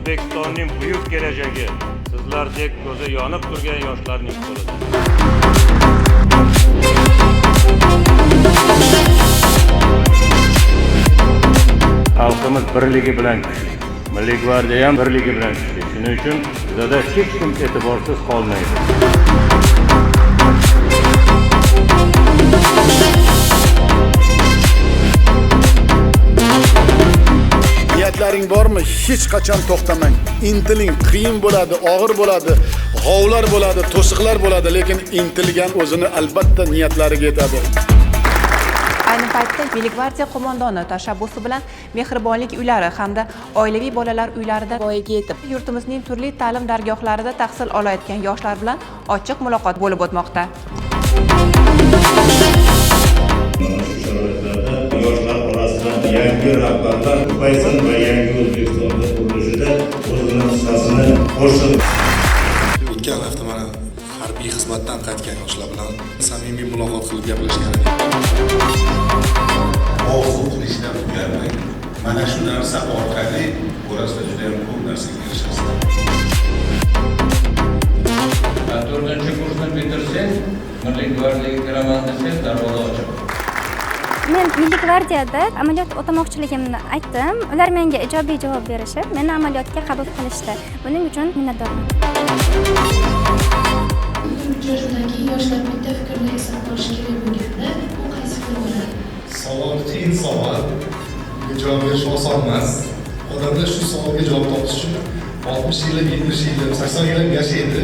O'zbekistonning buyuk kelajagi sizlardek ko'zi yonib turgan yoshlarning qo'lida. Xalqimiz birligi bilan kuchli. Milliy gvardiya ham birligi bilan kuchli. Shuning uchun bizda hech kim e'tiborsiz qolmaydi. Niyatlaring bormi? Hech qachon to'xtamang. Intiling, qiyin bo'ladi, og'ir bo'ladi, g'ovlar bo'ladi, to'siqlar bo'ladi, lekin intilgan o'zini albatta niyatlariga yetadi. Ayni paytda Milliy gvardiya qo'mondoni tashabbusi bilan mehribonlik uylari hamda oilaviy bolalar uylarida voyaga yetib, yurtimizning turli ta'lim dargohlarida tahsil olayotgan yoshlar bilan ochiq muloqot bo'lib o'tmoqda. Yoshlar orasida yangi rahbarlar ko'paysin va yangi O'zbekistonda qurilishida o'zining hissasini qo'shsin. O'tgan hafta mana harbiy xizmatdan qaytgan yoshlar bilan samimiy muloqot qilib gaplashgan edik. Orzu qilishdan uyalmang. Mana shu narsa orqali orasida juda ham ko'p narsaga erishasiz. 4-kursni bitirsang, Milliy gvardiyaga kiraman desang, darvoza ochiq. Men Milliy gvardiyada amaliyot o'tamoqchiligimni aytdim. Ular menga ijobiy javob berishib, meni amaliyotga qabul qilishdi. Buning uchun minnatdorman. Uchrashuvdagi yoshlar bitta fikrni hisob olish kerak bo'lganda, bu qaysi fikr bo'ladi? Savol qiyin savol. Javob berish oson emas. Odamlar shu savolga javob topish uchun 60 yil, 70 yil, 80 yil yashaydi.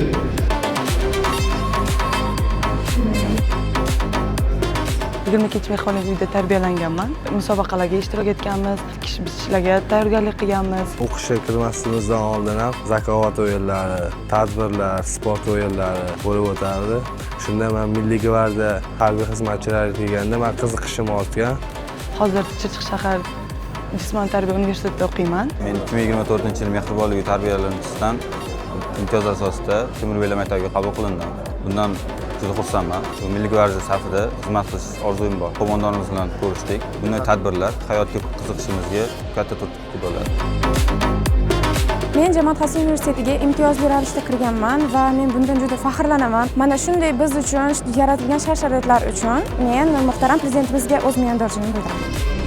Yigirma kech mehmonxona uyida tarbiyalanganman. Musobaqalarga ishtirok etganmiz, biz ishlarga tayyorgarlik qilganmiz. O'qishga kirmasligimizdan oldin ham zakovat o'yinlari, tadbirlar, sport o'yinlari bo'lib o'tardi. Shunda men Milliy gvardiya harbiy xizmatchilari kelganda men qiziqishim ortgan. Hozir Chirchiq shahar jismoniy tarbiya universitetida o'qiyman. Men 2024-yil mehribonlik uyi tarbiyalanuvchisidan imtiyoz asosida Temur Beylar maktabiga qabul qilindim. Bundan juda xursandman. Milliy gvardiya safida xizmat qilish orzuyim bor. Qo'mondonimiz bilan ko'rishdik. Bunday tadbirlar hayotga qiziqishimizga katta turtki bo'ladi. Men Jamoat Xavfsizlik universitetiga imtiyozli ravishda kirganman va men bundan juda faxrlanaman. Mana shunday biz uchun yaratilgan shart-sharoitlar uchun men muhtaram prezidentimizga o'z minnatdorchiligimni bildiraman.